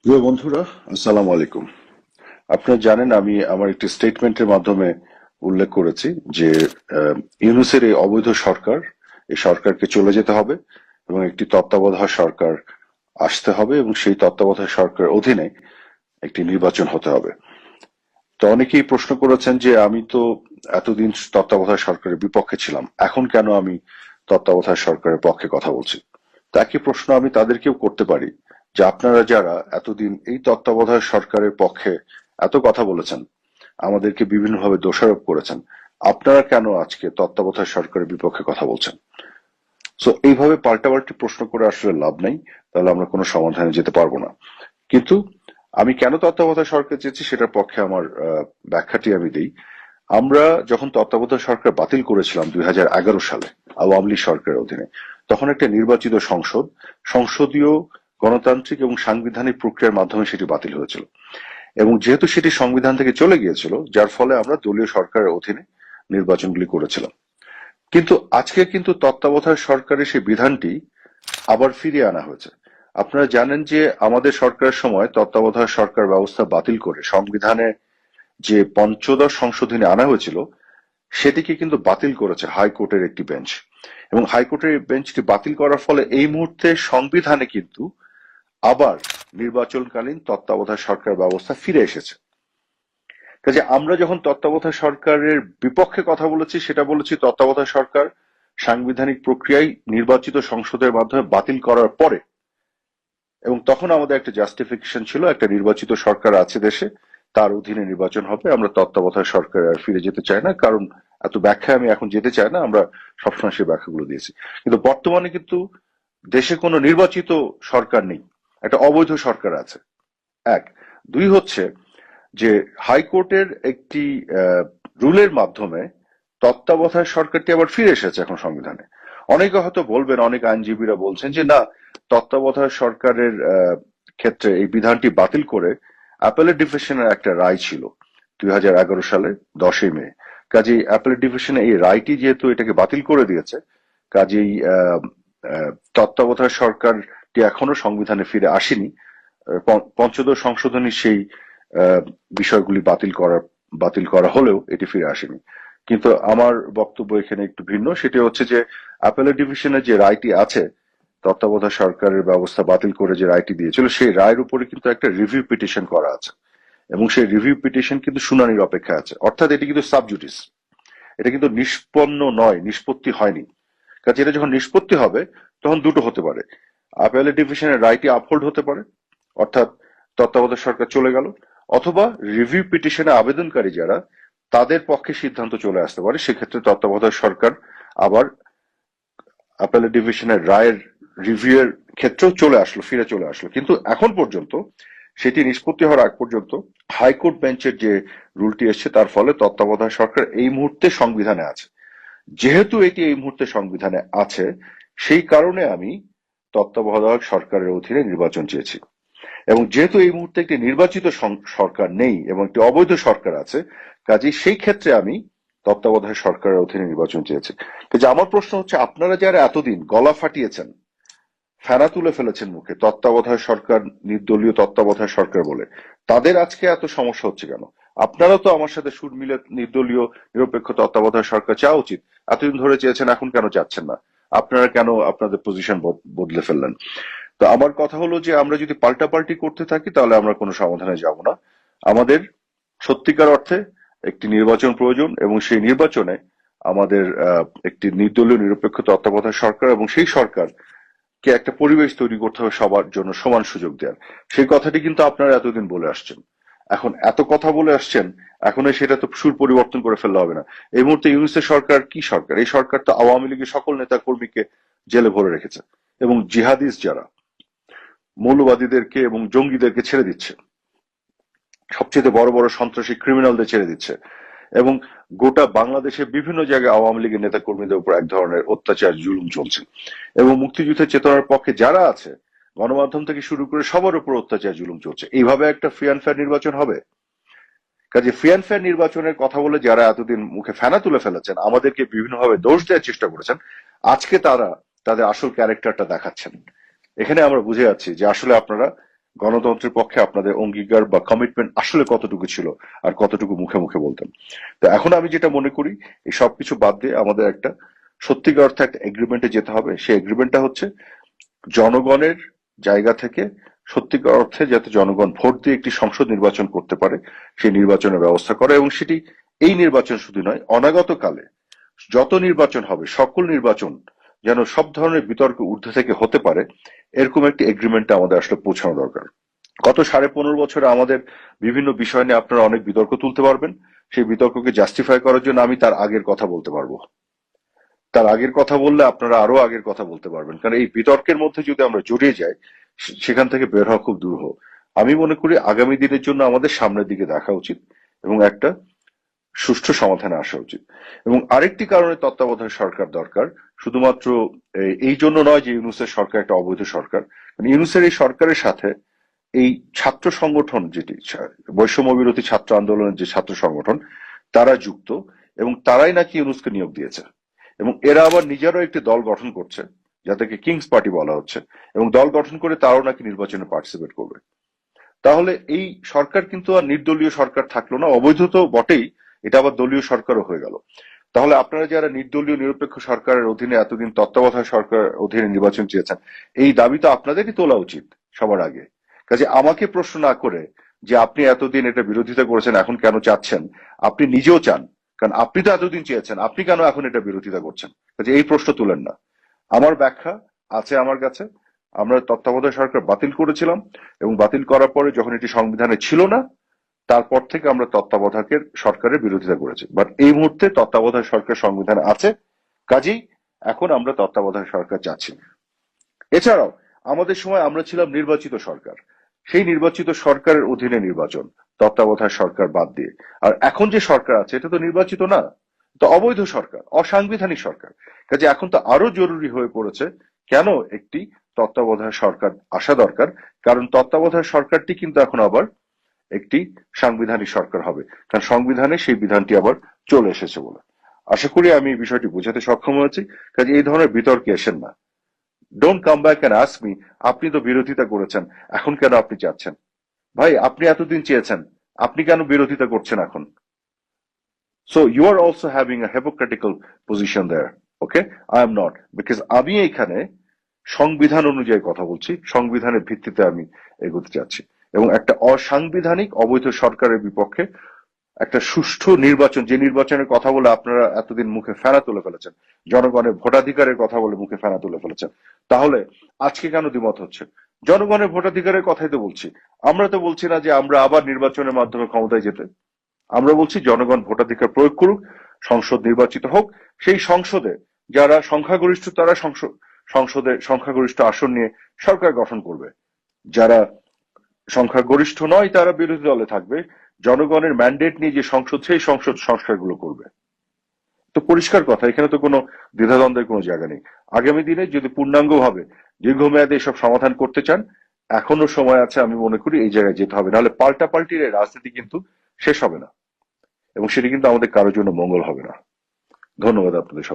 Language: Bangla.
প্রিয় বন্ধুরা, আসসালামু আলাইকুম। আপনারা জানেন আমি আমার একটি স্টেটমেন্টের মাধ্যমে উল্লেখ করেছি যে ইউনূসের এই অবৈধ সরকার, এই সরকারকে চলে যেতে হবে এবং একটি তত্ত্বাবধায়ক সরকার আসতে হবে এবং সেই তত্ত্বাবধায়ক সরকারের অধীনে একটি নির্বাচন হতে হবে। তো অনেকেই প্রশ্ন করেছেন যে আমি তো এতদিন তত্ত্বাবধায়ক সরকারের বিপক্ষে ছিলাম, এখন কেন আমি তত্ত্বাবধায়ক সরকারের পক্ষে কথা বলছি। তো একই প্রশ্ন আমি তাদেরকেও করতে পারি যে আপনারা যারা এতদিন এই তত্ত্বাবধায়ক সরকারের পক্ষে এত কথা বলেছেন, আমাদেরকে বিভিন্নভাবে দোষারোপ করেছেন, আপনারা কেন আজকে তত্ত্বাবধায়ক সরকারের বিপক্ষে কথা বলছেন। সো এইভাবে পাল্টাপাল্টি প্রশ্ন করে আসলে লাভ নাই, তাহলে আমরা কোনো সমাধানে যেতে পারবো না। কিন্তু আমি কেন তত্ত্বাবধায়ক সরকার চেয়েছি সেটার পক্ষে আমার ব্যাখ্যাটি আমি দিই। আমরা যখন তত্ত্বাবধায়ক সরকার বাতিল করেছিলাম 2011 সালে আওয়ামী লীগ সরকারের অধীনে, তখন একটা নির্বাচিত সংসদ, সংসদীয় গণতান্ত্রিক এবং সাংবিধানিক প্রক্রিয়ার মাধ্যমে সেটি বাতিল হয়েছিল। এবং যেহেতু সেটি সংবিধান থেকে চলে গিয়েছিল, যার ফলে আমরা দলীয় সরকারের অধীনে নির্বাচনগুলি করেছিলাম। কিন্তু আজকে কিন্তু তত্ত্বাবধায়ক সরকারের সেই বিধানটি আবার ফিরিয়ে আনা হয়েছে। আপনারা জানেন যে আমাদের সরকারের সময় তত্ত্বাবধায়ক সরকার ব্যবস্থা বাতিল করে সংবিধানে যে পঞ্চদশ সংশোধনী আনা হয়েছিল, সেটিকে কিন্তু বাতিল করেছে হাইকোর্টের একটি বেঞ্চ। এবং হাইকোর্টের এই বেঞ্চটি বাতিল করার ফলে এই মুহূর্তে সংবিধানে কিন্তু আবার নির্বাচনকালীন তত্ত্বাবধায়ক সরকার ব্যবস্থা ফিরে এসেছে। কাজে আমরা যখন তত্ত্বাবধায়ক সরকারের বিপক্ষে কথা বলেছি, সেটা বলেছি তত্ত্বাবধায়ক সরকার সাংবিধানিক প্রক্রিয়ায় নির্বাচিত সংসদের মাধ্যমে বাতিল করার পরে। এবং তখন আমাদের একটা জাস্টিফিকেশন ছিল, একটা নির্বাচিত সরকার আছে দেশে, তার অধীনে নির্বাচন হবে, আমরা তত্ত্বাবধায়ক সরকার আর ফিরে যেতে চাই না, কারণ এত ব্যাখ্যা আমি এখন যেতে চাই না, আমরা সবসময় সেই ব্যাখ্যাগুলো দিয়েছি। কিন্তু বর্তমানে কিন্তু দেশে কোনো নির্বাচিত সরকার নেই, একটা অবৈধ সরকার আছে। এক। দুই হচ্ছে যে হাইকোর্টের একটি রুলের মাধ্যমে তত্ত্বাবধায়ক সরকারটি আবার ফিরে এসেছে এখন সংবিধানে। অনেকে হয়তো বলবেন, অনেক আইনজীবীরা বলছেন যে না, তত্ত্বাবধায়ক সরকারের ক্ষেত্রে এই বিধানটি বাতিল করে অ্যাপেলেট ডিভিশনের একটা রায় ছিল 2011 সালে 10ই মে। কাজেই অ্যাপেলেট ডিভিশনে এই রায়টি যেহেতু এটাকে বাতিল করে দিয়েছে, কাজেই তত্ত্বাবধায়ক সরকারটি এখনো সংবিধানে ফিরে আসেনি। পঞ্চদশ সংশোধনীর সেই বিষয়গুলি বাতিল করা হলেও এটি ফিরে আসেনি। কিন্তু আমার বক্তব্য এখানে একটু ভিন্ন, সেটি হচ্ছে যে অ্যাপেলেট ডিভিশনের যে রায়টি আছে, তত্ত্বাবধায়ক সরকারের ব্যবস্থা বাতিল করে যে রায়টি দিয়েছিল, সেই রায়ের উপরে কিন্তু একটা রিভিউ পিটিশন করা আছে এবং সেই রিভিউ পিটিশন কিন্তু শুনানির অপেক্ষা আছে। অর্থাৎ এটি কিন্তু সাবজুডিস, এটা কিন্তু নিষ্পন্ন নয়, নিষ্পত্তি হয়নি। কাজে এটা যখন নিষ্পত্তি হবে, তখন দুটো হতে পারে: অ্যাপেলেট ডিভিশনের রায়টি আপহোল্ড হতে পারে, অর্থাৎ তত্ত্বাবধায়ক সরকার চলে গেল, অথবা রিভিউ পিটিশনে আবেদনকারী যারা, তাদের পক্ষে সিদ্ধান্ত চলে আসতে পারে, সেক্ষেত্রে তত্ত্বাবধায়ক সরকার আবার অ্যাপেলেট ডিভিশনের রায়ের রিভিউ এর ক্ষেত্রেও ফিরে চলে আসলো। কিন্তু এখন পর্যন্ত সেটি নিষ্পত্তি হওয়ার আগ পর্যন্ত হাইকোর্ট বেঞ্চের যে রুলটি এসছে, তার ফলে তত্ত্বাবধায়ক সরকার এই মুহূর্তে সংবিধানে আছে। যেহেতু এটি এই মুহূর্তে সংবিধানে আছে, সেই কারণে আমি তত্ত্বাবধায়ক সরকারের অধীনে নির্বাচন চেয়েছি। এবং যেহেতু এই মুহূর্তে একটি নির্বাচিত সরকার নেই এবং একটি অবৈধ সরকার আছে, কাজেই সেই ক্ষেত্রে আমি তত্ত্বাবধায়ক সরকারের অধীনে নির্বাচন চেয়েছি। কাজে আমার প্রশ্ন হচ্ছে, আপনারা যারা এতদিন গলা ফাটিয়েছেন, ফেনা তুলে ফেলেছেন মুখে তত্ত্বাবধায়ক সরকার, নির্দলীয় তত্ত্বাবধায়ক সরকার বলে, তাদের আজকে এত সমস্যা হচ্ছে কেন? আপনারা তো আমার সাথে সুর মিলে নির্দলীয় নিরপেক্ষ তত্ত্বাবধায়ক সরকার চাওয়া উচিত, এতদিন ধরে চেয়েছেন, এখন কেন চাচ্ছেন না? আপনারা কেন আপনাদের পজিশন বদলে ফেললেন? তো আমার কথা হলো যে আমরা যদি পাল্টাপাল্টি করতে থাকি, তাহলে আমরা কোনো সমাধানে যাব না। আমাদের সত্যিকার অর্থে একটি নির্বাচন প্রয়োজন এবং সেই নির্বাচনে আমাদের একটি নির্দলীয় নিরপেক্ষ তত্ত্বাবধায়ক সরকার এবং সেই সরকার কে একটা পরিবেশ তৈরি করতে হবে সবার জন্য সমান সুযোগ দেওয়ার। সেই কথাটি কিন্তু আপনারা এতদিন বলে আসছেন। এখন এত কথা বলে আসছেন, এখন সেটা তো সুর পরিবর্তন করে ফেললে হবে না। এই মুহূর্তে ইউনূসের সরকার কি সরকার? এই সরকার তো আওয়ামী লীগের সকল নেতা কর্মীকে জেলে ভরে রেখেছে এবং জিহাদিস যারা, মৌলবাদীদেরকে এবং জঙ্গিদেরকে ছেড়ে দিচ্ছে, সবচেয়ে বড় বড় সন্ত্রাসী ক্রিমিনালদের ছেড়ে দিচ্ছে। এবং গোটা বাংলাদেশের বিভিন্ন জায়গায় আওয়ামী লীগের নেতা কর্মীদের উপর এক ধরনের অত্যাচার, জুলুম চলছে। এবং মুক্তিযুদ্ধের চেতনার পক্ষে যারা আছে, গণমাধ্যম থেকে শুরু করে সবার উপর অত্যাচার, জুলুম চলছে। এইভাবে একটা ফ্রি অ্যান্ড ফেয়ার নির্বাচন হবে? কাজে ফ্রি অ্যান্ড ফেয়ার নির্বাচনের কথা বলে যারা এতদিন মুখে ফেনা তুলে ফেলেছেন, আমাদেরকে বিভিন্নভাবে দোষ দেওয়ার চেষ্টা করেছেন, আজকে তারা তাদের আসল ক্যারেক্টারটা দেখাচ্ছেন। এখানে আমরা বুঝে যাচ্ছি যে আসলে আপনারা গণতন্ত্রের পক্ষে আপনাদের অঙ্গীকার বা কমিটমেন্ট আসলে কতটুকু ছিল আর কতটুকু মুখে মুখে বলতেন। তো এখন আমি যেটা মনে করি, এই সবকিছু বাদ দিয়ে আমাদের একটা সত্যিকার অর্থে একটা এগ্রিমেন্টে যেতে হবে। সেই এগ্রিমেন্টটা হচ্ছে জনগণের জায়গা থেকে সত্যিকার অর্থে যাতে জনগণ ভোট দিয়ে একটি সংসদ নির্বাচন করতে পারে, সেই নির্বাচনের ব্যবস্থা করে, এবং সেটি এই নির্বাচন শুধু নয়, অনাগত কালে যত নির্বাচন হবে সকল নির্বাচন যেন সব ধরনের বিতর্ক ঊর্ধ্বে থেকে হতে পারে, এরকম একটি এগ্রিমেন্টে আমাদের আসলে পৌঁছানো দরকার। গত 15.5 বছরে আমাদের বিভিন্ন বিষয় নিয়ে আপনারা অনেক বিতর্ক তুলতে পারবেন। সেই বিতর্ককে জাস্টিফাই করার জন্য আমি তার আগের কথা বলতে পারবো। তার আগের কথা বললে আপনারা আরো আগের কথা বলতে পারবেন, কারণ এই বিতর্কের মধ্যে যদি আমরা জড়িয়ে যাই সেখান থেকে বের হওয়া খুব দুরূহ। আমি মনে করি আগামী দিনের জন্য আমাদের সামনের দিকে দেখা উচিত এবং একটা সুষ্ঠু সমাধানে আসা উচিত। এবং আরেকটি কারণে তত্ত্বাবধায়ক সরকার দরকার, শুধুমাত্র এই জন্য নয় যে ইউনূসের সরকার একটা অবৈধ সরকার। ইউনূসের এই সরকারের সাথে এই ছাত্র সংগঠন, যেটি বৈষম্য বিরোধী ছাত্র আন্দোলনের যে ছাত্র সংগঠন, তারা যুক্ত, এবং তারাই নাকি ইউনূসকে নিয়োগ দিয়েছে। এবং এরা আবার নিজেরও একটি দল গঠন করছে, যাদেরকে কিংস পার্টি বলা হচ্ছে, এবং দল গঠন করে তারাও নাকি নির্বাচনে পার্টিসিপেট করবে। তাহলে এই সরকার কিন্তু আর নির্দলীয় সরকার থাকলো না, অবৈধ তো বটেই, এটা আবার দলীয় সরকারও হয়ে গেল। তাহলে আপনারা যারা নির্দলীয় নিরপেক্ষ সরকারের অধীনে এতদিন তত্ত্বাবধায়ক সরকার অধীনে নির্বাচন চেয়েছেন, এই দাবি তো আপনাদেরই তোলা উচিত সবার আগে। কাজে আমাকে প্রশ্ন না করে যে আপনি এতদিন এটা বিরোধিতা করেছেন, এখন কেন চাচ্ছেন, আপনি নিজেও চান, কারণ আপনি তো এতদিন চেয়েছেন, আপনি কেন এখন এটা বিরোধিতা করছেন? কাজে এই প্রশ্ন তুলেন না। আমার ব্যাখ্যা আছে আমার কাছে। আমরা তত্ত্বাবধায়ক সরকার বাতিল করেছিলাম, এবং বাতিল করার পরে যখন এটি সংবিধানে ছিল না, তারপর থেকে আমরা তত্ত্বাবধায়কের সরকারের বিরোধিতা করেছি। বাট এই মুহূর্তে তত্ত্বাবধায়ক সরকার সংবিধানে আছে, কাজেই এখন আমরা তত্ত্বাবধায়ক সরকার চাচ্ছি। এছাড়াও আমাদের সময় আমরা ছিলাম নির্বাচিত সরকার, সেই নির্বাচিত সরকারের অধীনে নির্বাচন, তত্ত্বাবধায়ক সরকার বাদ দিয়ে। আর এখন যে সরকার আছে এটা তো নির্বাচিত না, তো অবৈধ সরকার, অসাংবিধানিক সরকার। কাজে এখন তো আরো জরুরি হয়ে পড়েছে কেন একটি তত্ত্বাবধায়ক সরকার আসা দরকার, কারণ তত্ত্বাবধায়ক সরকারটি কিন্তু এখন আবার একটি সাংবিধানিক সরকার হবে, কারণ সংবিধানে সেই বিধানটি আবার চলে এসেছে বলে। আশা করি আমি এই বিষয়টি বোঝাতে সক্ষম হয়েছি। কাজে এই ধরনের বিতর্কে এসেন না। Don't come back and ask me আপনি তো বিরোধিতা করেছেন, এখন কেন আপনি চাচ্ছেন? ভাই, আপনি এতদিন চেয়েছেন, আপনি কেন বিরোধিতা করছেন এখন? So you are also having a hypocritical position there. Okay, I am not, because আমি এখানে সংবিধান অনুযায়ী কথা বলছি, সংবিধানের ভিত্তিতে আমি এগোতে চাচ্ছি, এবং একটা অসাংবিধানিক অবৈধ সরকারের বিপক্ষে একটা সুষ্ঠু নির্বাচন, যে নির্বাচনের কথা বলে আপনারা এতদিন মুখে ফেনা তুলে ফেলেছেন, জনগণের ভোটাধিকারের কথা বলে মুখে ফেনা তুলে ফেলেছেন, তাহলে আজকে কেন দ্বিমত হচ্ছে? জনগণের ভোটাধিকারের কথাই তো বলছি। আমরা তো বলছি না যে আমরা আবার নির্বাচনের মাধ্যমে ক্ষমতায় যেতে। আমরা বলছি জনগণ ভোটাধিকার প্রয়োগ করুক, সংসদ নির্বাচিত হোক, সেই সংসদে যারা সংখ্যাগরিষ্ঠ তারা সংসদে সংখ্যাগরিষ্ঠ আসন নিয়ে সরকার গঠন করবে, যারা সংখ্যাগরিষ্ঠ নয় তারা বিরোধী দলে থাকবে, জনগণের ম্যান্ডেট নিয়ে যে সংসদ, সেই সংসদ সংস্কারগুলো করবে। তো পরিষ্কার কথা, এখানে তো কোনো দ্বিধাদ্বন্দ্বের কোনো জায়গা নেই। আগামী দিনে যদি পূর্ণাঙ্গভাবে দীর্ঘমেয়াদে এসব সমাধান করতে চান, এখনো সময় আছে, আমি মনে করি এই জায়গায় যেতে হবে, নাহলে পাল্টাপাল্টির এই রাজনীতি কিন্তু শেষ হবে না, এবং সেটি কিন্তু আমাদের কারোর জন্য মঙ্গল হবে না। ধন্যবাদ আপনাদের সবাই।